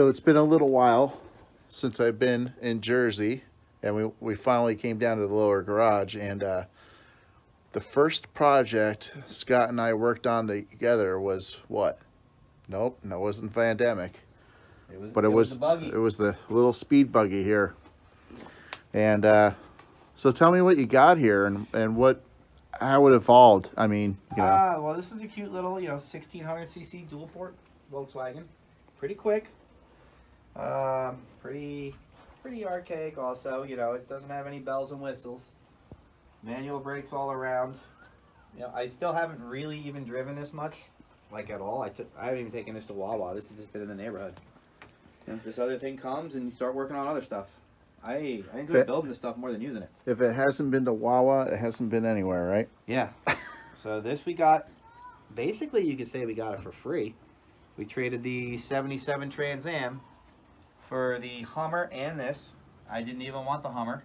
So it's been a little while since I've been in Jersey, and we finally came down to the lower garage. And the first project Scott and I worked on together was what? Nope, no, it wasn't Vandemic. But it was the buggy. it was the little speed buggy here. And so tell me what you got here and how it evolved. I mean, Well, this is a cute little, 1600cc dual port Volkswagen. Pretty quick. Pretty archaic also. It doesn't have any bells and whistles. Manual brakes all around. I still haven't really even driven this much, like at all. I haven't even taken this to Wawa. This has just been in the neighborhood. This other thing comes and you start working on other stuff. I enjoy building this stuff more than using it. if it hasn't been to Wawa, it hasn't been anywhere, right? Yeah. So this we got, basically you could say we got it for free. We traded the 77 Trans Am for the Hummer and this. I didn't even want the Hummer.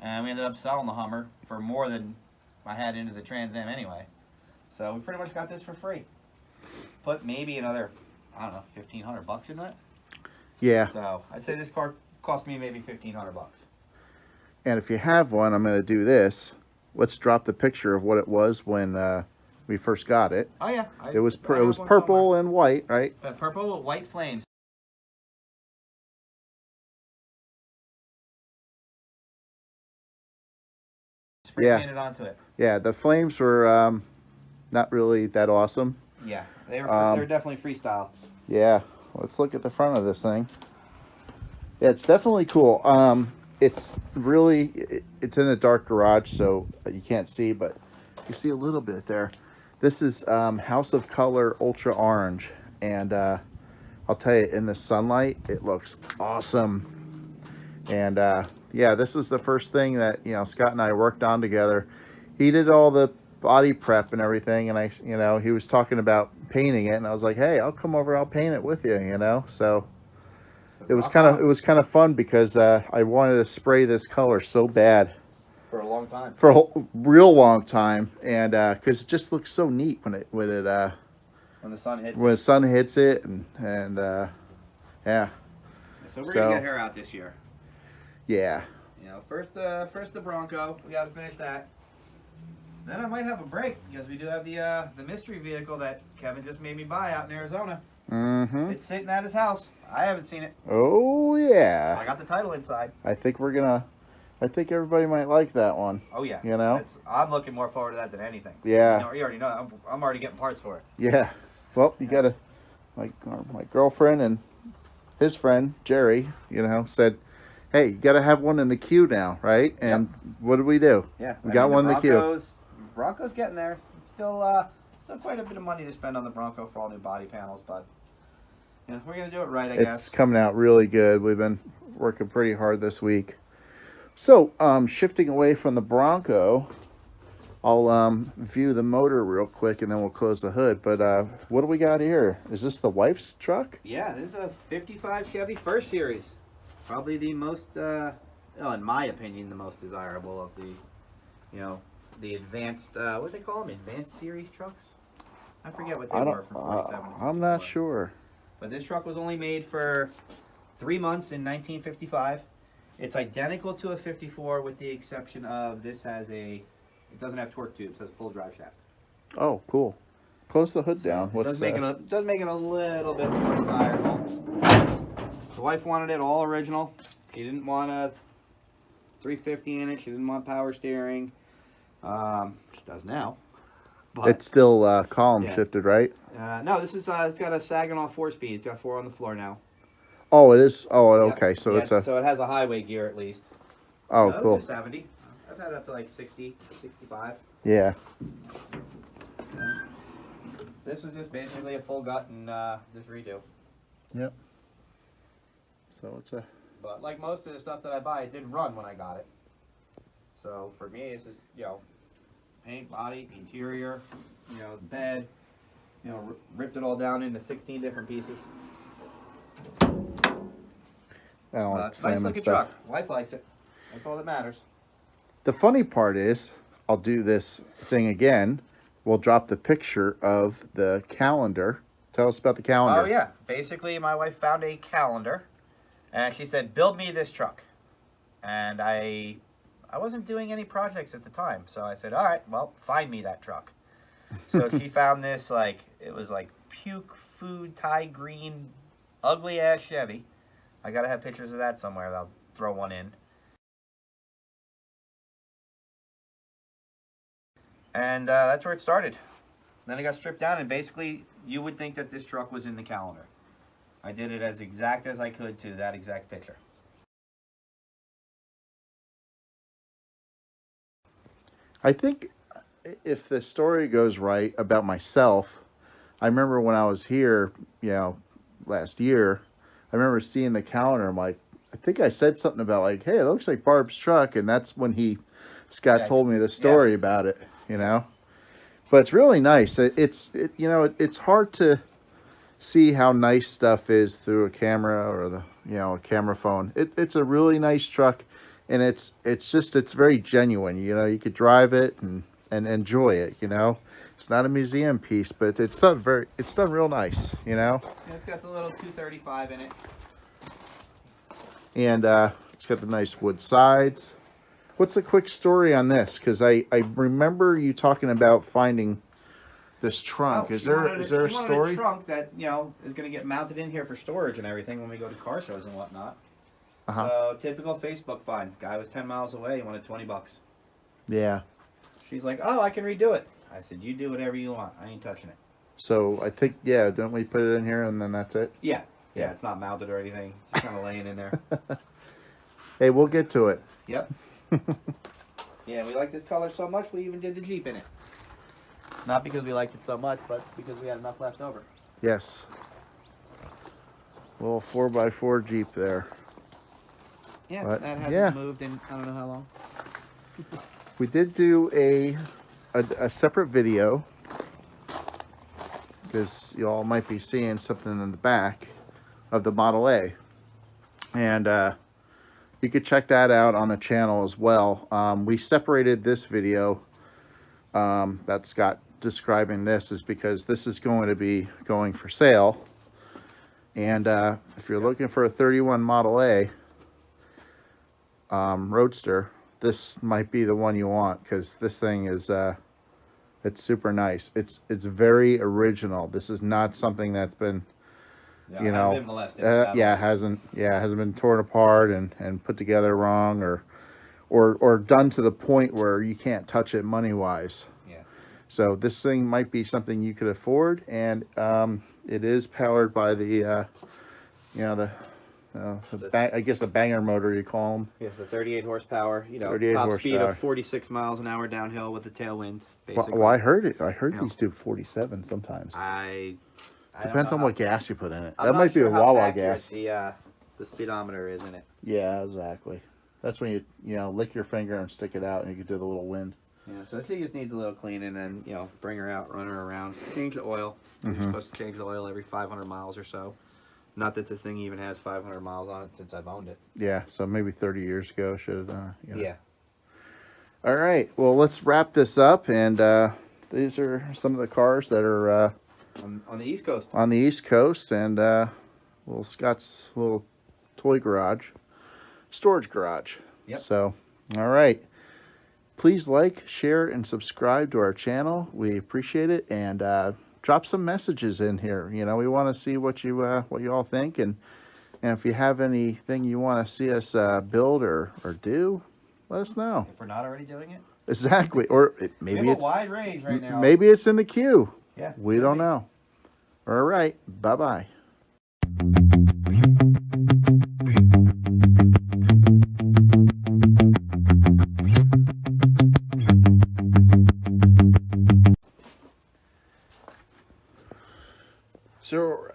And we ended up selling the Hummer for more than I had into the Trans Am anyway. So we pretty much got this for free. Put maybe another, I don't know, $1,500 into it. Yeah. So I'd say this car cost me maybe $1,500. And if you have one, I'm going to do this. Let's drop the picture of what it was when we first got it. Oh yeah. It was purple and white, right? Purple with white flames. Spray painted onto it. Yeah, the flames were not really that awesome. Yeah, they were definitely freestyle. Yeah, let's look at the front of this thing. Yeah, it's definitely cool. It's in a dark garage, so you can't see, but you see a little bit there. This is House of Color Ultra Orange, and I'll tell you, in the sunlight, it looks awesome. And yeah, this is the first thing that Scott and I worked on together. He did all the body prep and everything, and he was talking about painting it, and I was like, hey, I'll come over, I'll paint it with you, so it was kind of fun because I wanted to spray this color so bad For a long time. for a real long time, and because it just looks so neat when the sun hits the sun hits it, and yeah. So we're gonna get her out this year. Yeah. First the Bronco. We got to finish that. Then I might have a break because we do have the mystery vehicle that Kevin just made me buy out in Arizona. Mm-hmm. It's sitting at his house. I haven't seen it. Oh yeah. I got the title inside. I think everybody might like that one. Oh yeah. I'm looking more forward to that than anything. Yeah. You already know. I'm already getting parts for it. Yeah. Well, you gotta. My girlfriend and his friend Jerry, said, hey, you gotta have one in the queue now, right? And what did we do? Yeah. We got one in the queue. Bronco's getting there. Still quite a bit of money to spend on the Bronco for all new body panels, but we're gonna do it right, I guess. It's coming out really good. We've been working pretty hard this week. So, shifting away from the Bronco, I'll view the motor real quick and then we'll close the hood. But what do we got here? Is this the wife's truck? Yeah, this is a 55 Chevy First Series. Probably the most, in my opinion, the most desirable of the advanced, what do they call them? Advanced series trucks? I forget what they were from 47 to 54. I'm not sure. But this truck was only made for 3 months in 1955. It's identical to a 54 with the exception of it doesn't have torque tubes, it has a full drive shaft. Oh, cool. Close the hood down. It does make it a little bit more desirable. The wife wanted it all original. She didn't want a 350 in it. She didn't want power steering. She does now. But it's still column shifted, right? No, this is it's got a Saginaw 4-speed. It's got 4 on the floor now. Oh, it is. Oh, okay. So so it has a highway gear at least. Oh, cool. 70. I've had it up to like 60, 65. Yeah. This was just basically a full gut and just redo. Yep. So it's a. But like most of the stuff that I buy, it didn't run when I got it. So for me, it's just paint, body, interior, the bed, ripped it all down into 16 different pieces. Nice looking truck. Wife likes it. That's all that matters. The funny part is, I'll do this thing again. We'll drop the picture of the calendar Tell us about the calendar. Oh yeah, basically my wife found a calendar, and she said, "Build me this truck," and I wasn't doing any projects at the time, so I said, "All right, well, find me that truck." So she found this, like, it was like puke food Thai green, ugly ass Chevy. I gotta have pictures of that somewhere. I'll throw one in. And that's where it started. Then it got stripped down, and basically, you would think that this truck was in the calendar. I did it as exact as I could to that exact picture. I think if the story goes right about myself, I remember when I was here, last year, I remember seeing the calendar. I'm like, I think I said something about like, hey, it looks like Barb's truck, and that's when Scott told me the story about it, But it's really nice. It's hard to see how nice stuff is through a camera or a camera phone. It's a really nice truck, and it's very genuine. You could drive it and enjoy it. It's not a museum piece, but it's done real nice. Yeah, it's got the little 235 in it. And it's got the nice wood sides. What's the quick story on this? Because I remember you talking about finding this trunk. Is there a story? A trunk that is going to get mounted in here for storage and everything when we go to car shows and whatnot. So typical Facebook find. Guy was 10 miles away. He wanted $20. Yeah. She's like, "Oh, I can redo it." I said, "You do whatever you want. I ain't touching it." So I think, don't we put it in here and then that's it? Yeah. It's not mounted or anything. It's just kind of laying in there. Hey, we'll get to it. Yep. Yeah, we like this color so much we even did the Jeep in it. Not because we liked it so much, but because we had enough left over. Yes. Little 4x4 Jeep there. Yeah, but, that hasn't moved in I don't know how long. We did do a separate video because y'all might be seeing something in the back of the Model A, and you could check that out on the channel as well. We separated this video that Scott describing this is because this is going to be going for sale, and if you're looking for a 31 Model A Roadster, this might be the one you want, because this thing is it's super nice. It's very original. This is not something that's been hasn't been molested. hasn't been torn apart and put together wrong or done to the point where you can't touch it money wise. Yeah. So this thing might be something you could afford, and it is powered by the I guess the banger motor you call them. Yeah, the 38 horsepower. 38 top horsepower. speed of 46 miles an hour downhill with the tailwind. Basically. Well, I heard it. I heard these do 47 sometimes. I Depends on what gas you put in it. I'm that not might sure be a how Wawa accurate gas. The speedometer is in it. Yeah, exactly. That's when you lick your finger and stick it out, and you can do the little wind. Yeah, so she just needs a little cleaning, and bring her out, run her around, change the oil. You're supposed to change the oil every 500 miles or so. Not that this thing even has 500 miles on it since I've owned it. Yeah, so maybe 30 years ago should. Yeah. All right, well, let's wrap this up, and these are some of the cars that are on the East Coast. On the East Coast, and little Scott's little toy garage, storage garage. Yep. So, all right. Please like, share, and subscribe to our channel. We appreciate it, and drop some messages in here. We want to see what you all think, and if you have anything you want to see us build or do, let us know. If we're not already doing it. Exactly, or maybe we have it's a wide range right now. Maybe it's in the queue. Yeah. We don't know. All right. Bye-bye. So,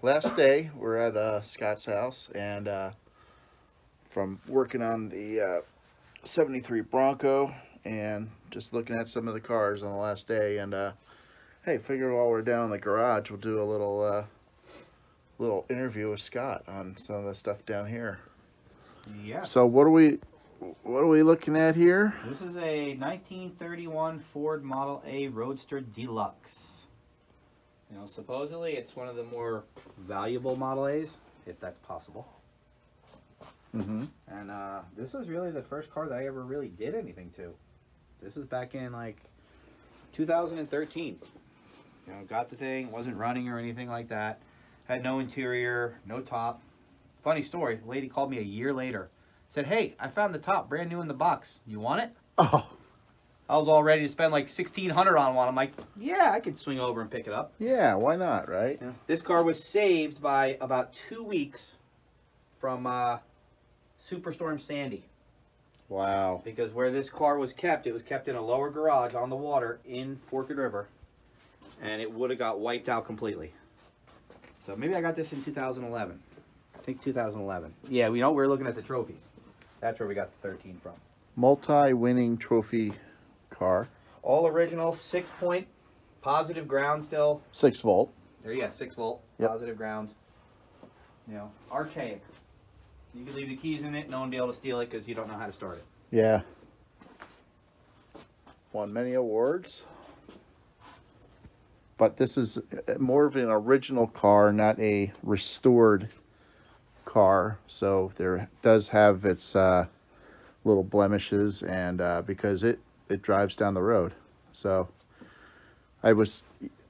last day, we're at Scott's house, and from working on the 73 Bronco and just looking at some of the cars on the last day, and hey, figured while we're down in the garage, we'll do a little interview with Scott on some of the stuff down here. Yeah. So what are we looking at here? This is a 1931 Ford Model A Roadster Deluxe. You know, supposedly it's one of the more valuable Model A's, if that's possible. Mm-hmm. And this was really the first car that I ever really did anything to. This was back in like 2013. You know, got the thing, wasn't running or anything like that. Had no interior, no top. Funny story, a lady called me a year later. Said, hey, I found the top brand new in the box. You want it? Oh, I was all ready to spend like $1,600 on one. I'm like, yeah, I could swing over and pick it up. yeah, why not, right? Yeah. This car was saved by about 2 weeks from Superstorm Sandy. Wow. Because where this car was kept, it was kept in a lower garage on the water in Forked River. And it would have got wiped out completely. So maybe I got this in 2011. I think 2011. Yeah, we know we're looking at the trophies. That's where we got the 13 from. Multi-winning trophy car. All original, 6-point, positive ground still. 6 volt. There you go, 6 volt, Yep. positive ground. You know, archaic. You can leave the keys in it, no one will be able to steal it because you don't know how to start it. Yeah. Won many awards. But this is more of an original car, not a restored car. So there does have its little blemishes, and because it drives down the road. So I was,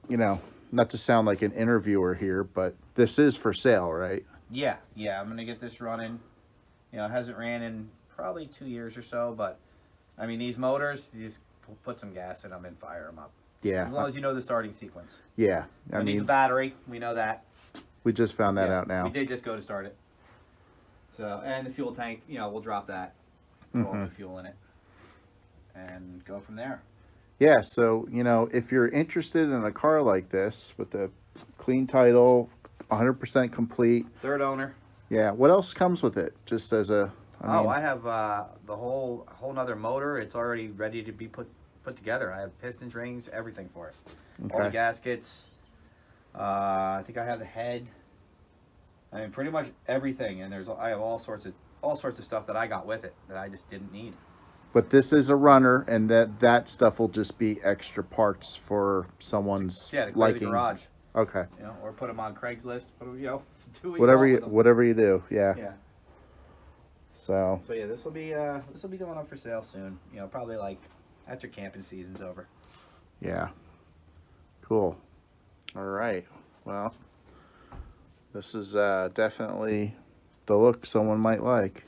you know, not to sound like an interviewer here, but this is for sale, right? Yeah, I'm going to get this running. You know, it hasn't ran in probably 2 years or so, but I mean, these motors, you just put some gas in them and fire them up. Yeah. As long as you know the starting sequence. Yeah. It needs a battery. We know that. We just found that Yeah, out now. We did just go to start it. So, and the fuel tank, you know, we'll drop that. Put all the fuel in it. And go from there. Yeah, so, you know, if you're interested in a car like this with a clean title, 100% complete. Third owner. Yeah, what else comes with it? Just as a... I have the whole nother motor. It's already ready to be put together. I have pistons, rings, everything for it. All the Okay. gaskets. I think I have the head. I mean, pretty much everything. And I have all sorts of stuff that I got with it that I just didn't need. But this is a runner, and that stuff will just be extra parts for someone's Yeah, to clear the liking. garage. Okay. You know, or put them on Craigslist. You know, do what Whatever you you want with 'em. whatever you do, yeah. Yeah. So So yeah, this will be going up for sale soon. You know, probably like after camping season's over. yeah, cool. All right. Well, this is definitely the look someone might like.